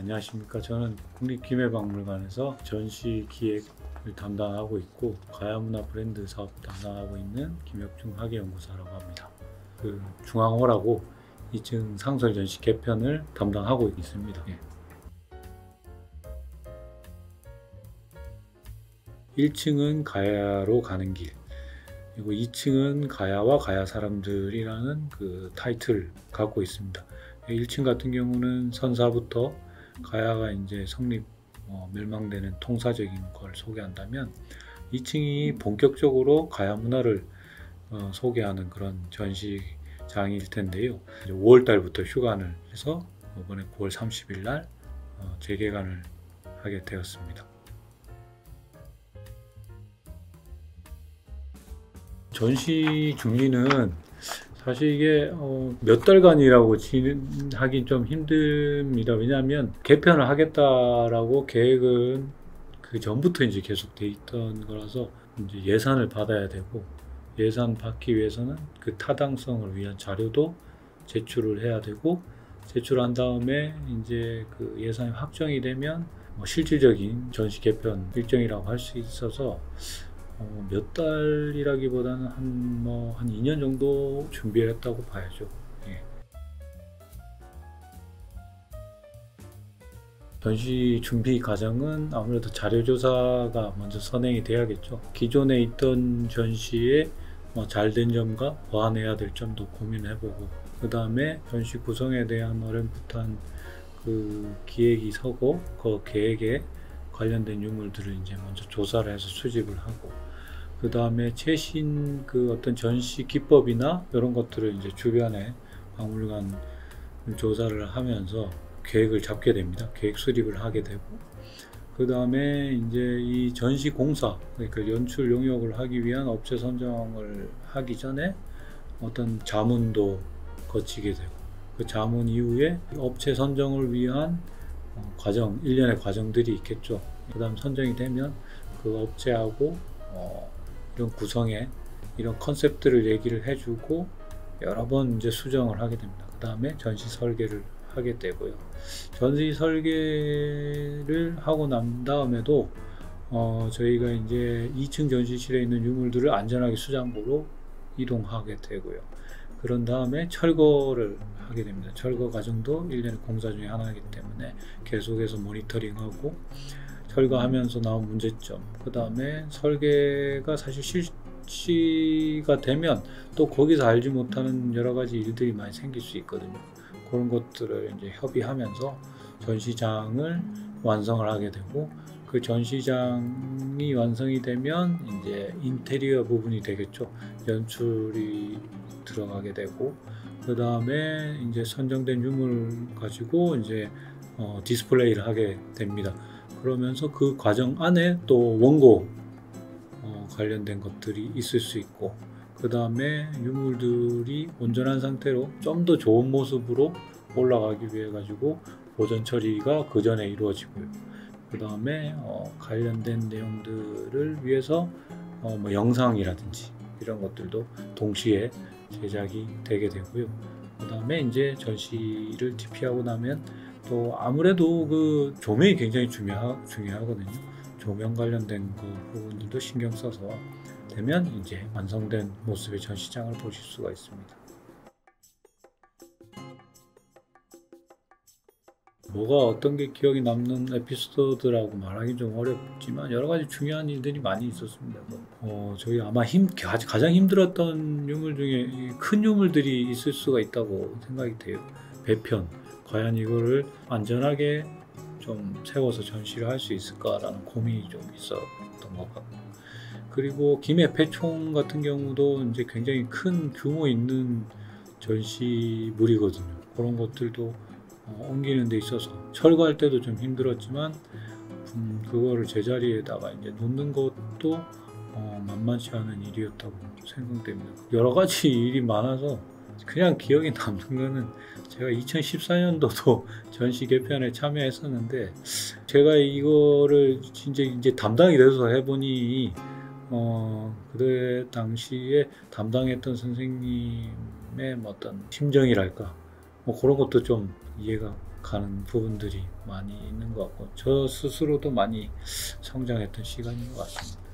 안녕하십니까. 저는 국립기계박물관에서 전시 기획을 담당하고 있고 가야문화 브랜드 사업 담당하고 있는 김혁중 학예연구사라고 합니다. 그 중앙호라고 2층 상설 전시 개편을 담당하고 있습니다. 1층은 가야로 가는 길, 그리고 2층은 가야와 가야 사람들이라는 그 타이틀을 갖고 있습니다. 1층 같은 경우는 선사부터 가야가 이제 성립, 멸망되는 통사적인 걸 소개한다면 2층이 본격적으로 가야 문화를 소개하는 그런 전시장일 텐데요. 5월 달부터 휴관을 해서 이번에 9월 30일 날 재개관을 하게 되었습니다. 전시 준비는 사실 이게 몇 달간이라고 하긴 좀 힘듭니다. 왜냐하면 개편을 하겠다라고 계획은 그 전부터 이제 계속 돼 있던 거라서 이제 예산을 받아야 되고, 예산 받기 위해서는 그 타당성을 위한 자료도 제출을 해야 되고, 제출한 다음에 이제 그 예산이 확정이 되면 실질적인 전시 개편 일정이라고 할 수 있어서 몇 달이라기보다는 한 2년 정도 준비를 했다고 봐야죠. 예. 전시 준비 과정은 아무래도 자료조사가 먼저 선행이 돼야겠죠. 기존에 있던 전시에 잘된 점과 보완해야 될 점도 고민해보고, 그 다음에 전시 구성에 대한 어렴풋한 그 기획이 서고, 그 계획에 관련된 유물들을 이제 먼저 조사를 해서 수집을 하고, 그 다음에 최신 그 어떤 전시 기법이나 이런 것들을 이제 주변에 박물관 조사를 하면서 계획을 잡게 됩니다. 계획 수립을 하게 되고, 그 다음에 이제 이 전시 공사, 그러니까 연출 용역을 하기 위한 업체 선정을 하기 전에 어떤 자문도 거치게 되고, 그 자문 이후에 업체 선정을 위한 과정, 일련의 과정들이 있겠죠. 그 다음 선정이 되면 그 업체하고 이런 구성에 이런 컨셉들을 얘기를 해주고 여러 번 이제 수정을 하게 됩니다. 그 다음에 전시 설계를 하게 되고요. 전시 설계를 하고 난 다음에도 저희가 이제 2층 전시실에 있는 유물들을 안전하게 수장고로 이동하게 되고요. 그런 다음에 철거를 하게 됩니다. 철거 과정도 일련의 공사 중에 하나이기 때문에 계속해서 모니터링하고, 철거하면서 나온 문제점, 그 다음에 설계가 사실 실시가 되면 또 거기서 알지 못하는 여러 가지 일들이 많이 생길 수 있거든요. 그런 것들을 이제 협의하면서 전시장을 완성을 하게 되고, 그 전시장이 완성이 되면 이제 인테리어 부분이 되겠죠. 연출이 들어가게 되고, 그 다음에 이제 선정된 유물 가지고 이제 디스플레이를 하게 됩니다. 그러면서 그 과정 안에 또 원고 관련된 것들이 있을 수 있고, 그 다음에 유물들이 온전한 상태로 좀 더 좋은 모습으로 올라가기 위해 가지고 보존 처리가 그 전에 이루어지고요. 그 다음에 관련된 내용들을 위해서 영상이라든지 이런 것들도 동시에 제작이 되게 되고요. 그 다음에 이제 전시를 TP하고 나면 또 아무래도 그 조명이 굉장히 중요하거든요. 조명 관련된 그 부분들도 신경 써서 되면 이제 완성된 모습의 전시장을 보실 수가 있습니다. 뭐가 어떤 게 기억에 남는 에피소드라고 말하기 좀 어렵지만 여러 가지 중요한 일들이 많이 있었습니다. 저희 아마 가장 힘들었던 유물 중에 큰 유물들이 있을 수가 있다고 생각이 돼요. 배편, 과연 이거를 안전하게 좀 세워서 전시를 할 수 있을까라는 고민이 좀 있었던 것 같고, 그리고 김해패총 같은 경우도 이제 굉장히 큰 규모 있는 전시물이거든요. 그런 것들도 옮기는 데 있어서 철거할 때도 좀 힘들었지만 그거를 제자리에다가 이제 놓는 것도 만만치 않은 일이었다고 생각됩니다. 여러 가지 일이 많아서 그냥 기억에 남는 거는, 제가 2014년도도 전시 개편에 참여했었는데, 제가 이거를 진짜 이제 담당이 돼서 해보니 그때 당시에 담당했던 선생님의 어떤 심정이랄까, 그런 것도 좀 이해가 가는 부분들이 많이 있는 것 같고 저 스스로도 많이 성장했던 시간인 것 같습니다.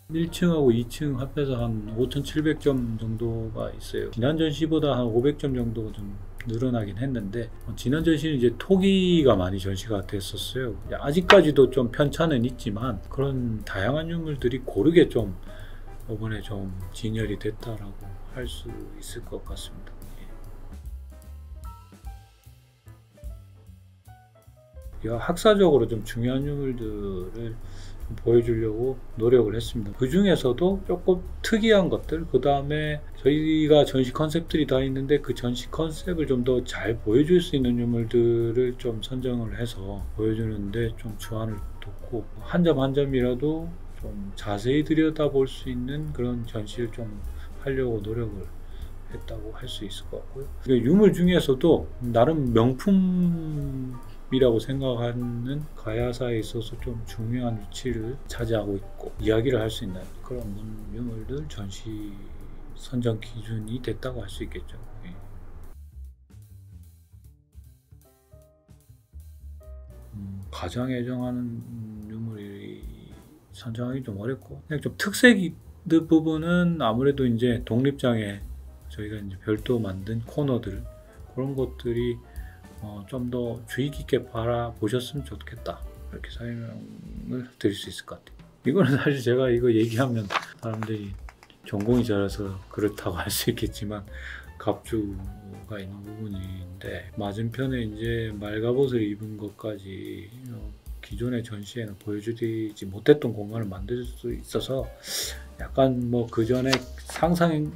1층하고 2층 합해서 한 5,700점 정도가 있어요. 지난 전시보다 한 500점 정도 좀 늘어나긴 했는데 지난 전시는 이제 토기가 많이 전시가 됐었어요. 아직까지도 좀 편차는 있지만 그런 다양한 유물들이 고르게 좀 이번에 좀 진열이 됐다라고 할 수 있을 것 같습니다. 학사적으로 좀 중요한 유물들을 보여주려고 노력을 했습니다. 그 중에서도 조금 특이한 것들, 그 다음에 저희가 전시 컨셉들이 다 있는데 그 전시 컨셉을 좀 더 잘 보여줄 수 있는 유물들을 좀 선정을 해서 보여주는데 좀 주안을 뒀고 한 점 한 점이라도 좀 자세히 들여다볼 수 있는 그런 전시를 좀 하려고 노력을 했다고 할 수 있을 것 같고요. 유물 중에서도 나름 명품이라고 생각하는 가야사에 있어서 좀 중요한 위치를 차지하고 있고 이야기를 할 수 있는 그런 유물들 전시 선정 기준이 됐다고 할 수 있겠죠. 가장 애정하는 유물이 선정하기 좀 어렵고 그냥 좀 특색 있는 부분은 아무래도 이제 독립장에 저희가 이제 별도 만든 코너들 그런 것들이 좀 더 주의 깊게 바라보셨으면 좋겠다 이렇게 설명을 드릴 수 있을 것 같아요. 이거는 사실 제가 이거 얘기하면 사람들이 전공이 잘해서 그렇다고 할 수 있겠지만 갑주가 있는 부분인데 맞은편에 이제 말갑옷을 입은 것까지 기존의 전시에는 보여주지 못했던 공간을 만들 수 있어서 약간 뭐 그 전에 상상을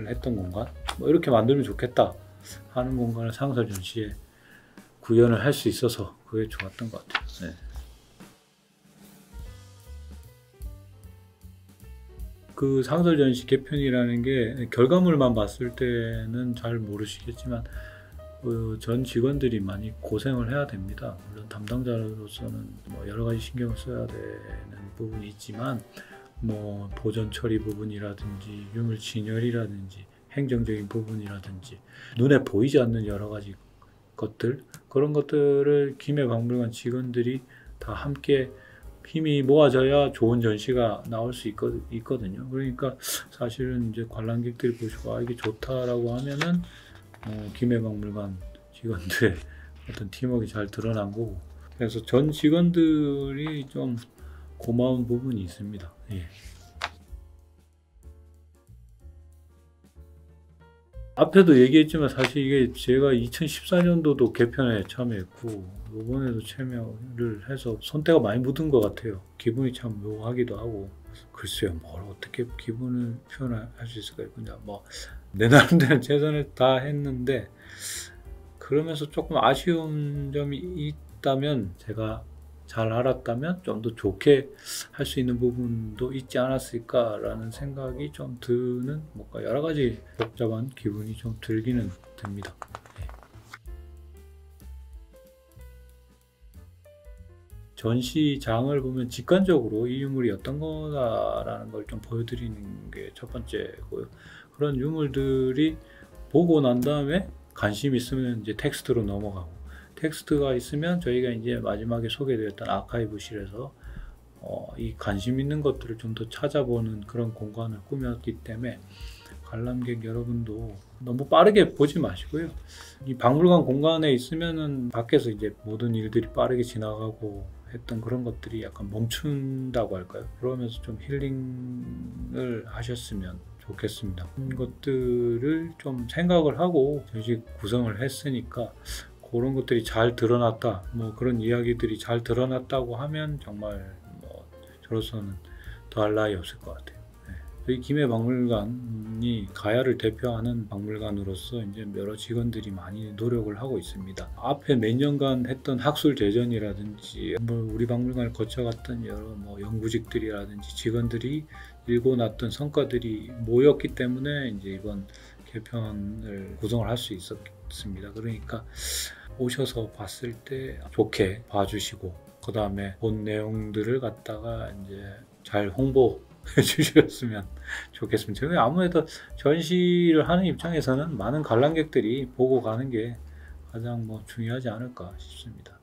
했던 공간 뭐 이렇게 만들면 좋겠다 하는 공간을 상설 전시에 구현을 할 수 있어서 그게 좋았던 것 같아요. 네. 그 상설 전시 개편이라는 게 결과물만 봤을 때는 잘 모르시겠지만 전 직원들이 많이 고생을 해야 됩니다. 물론 담당자로서는 뭐 여러 가지 신경을 써야 되는 부분이 있지만 뭐 보존 처리 부분이라든지 유물 진열이라든지 행정적인 부분이라든지 눈에 보이지 않는 여러 가지 것들 그런 것들을 김해박물관 직원들이 다 함께 힘이 모아져야 좋은 전시가 나올 수 있거든요. 그러니까 사실은 이제 관람객들이 보시고 이게 좋다라고 하면은 김해박물관 직원들의 어떤 팀워크가 잘 드러난 거고 그래서 전 직원들이 좀 고마운 부분이 있습니다. 예. 앞에도 얘기했지만 사실 이게 제가 2014년도도 개편에 참여했고 이번에도 참여를 해서 손때가 많이 묻은 것 같아요. 기분이 참 묘하기도 하고 글쎄요 뭘 어떻게 기분을 표현할 수 있을까요? 그냥 뭐 내 나름대로 최선을 다 했는데 그러면서 조금 아쉬운 점이 있다면 제가 잘 알았다면 좀 더 좋게 할 수 있는 부분도 있지 않았을까라는 생각이 좀 드는 뭔가 여러 가지 복잡한 기분이 좀 들기는 듭니다. 네. 전시장을 보면 직관적으로 이 유물이 어떤 거다라는 걸 좀 보여드리는 게 첫 번째고요. 그런 유물들이 보고 난 다음에 관심 있으면 이제 텍스트로 넘어가고 텍스트가 있으면 저희가 이제 마지막에 소개드렸던 아카이브실에서 이 관심 있는 것들을 좀 더 찾아보는 그런 공간을 꾸몄기 때문에 관람객 여러분도 너무 빠르게 보지 마시고요. 이 박물관 공간에 있으면은 밖에서 이제 모든 일들이 빠르게 지나가고 했던 그런 것들이 약간 멈춘다고 할까요? 그러면서 좀 힐링을 하셨으면 좋겠습니다. 그런 것들을 좀 생각을 하고 전시 구성을 했으니까 그런 것들이 잘 드러났다 뭐 그런 이야기들이 잘 드러났다고 하면 정말 뭐 저로서는 더할 나위 없을 것 같아요. 저희 김해박물관이 가야를 대표하는 박물관으로서 이제 여러 직원들이 많이 노력을 하고 있습니다. 앞에 몇 년간 했던 학술 대전이라든지 우리 박물관을 거쳐갔던 여러 뭐 연구직들이라든지 직원들이 일궈놨던 성과들이 모였기 때문에 이제 이번 개편을 구성을 할 수 있었습니다. 그러니까 오셔서 봤을 때 좋게 봐주시고 그 다음에 본 내용들을 갖다가 이제 잘 홍보 해주셨으면 좋겠습니다. 저는 아무래도 전시를 하는 입장에서는 많은 관람객들이 보고 가는 게 가장 뭐 중요하지 않을까 싶습니다.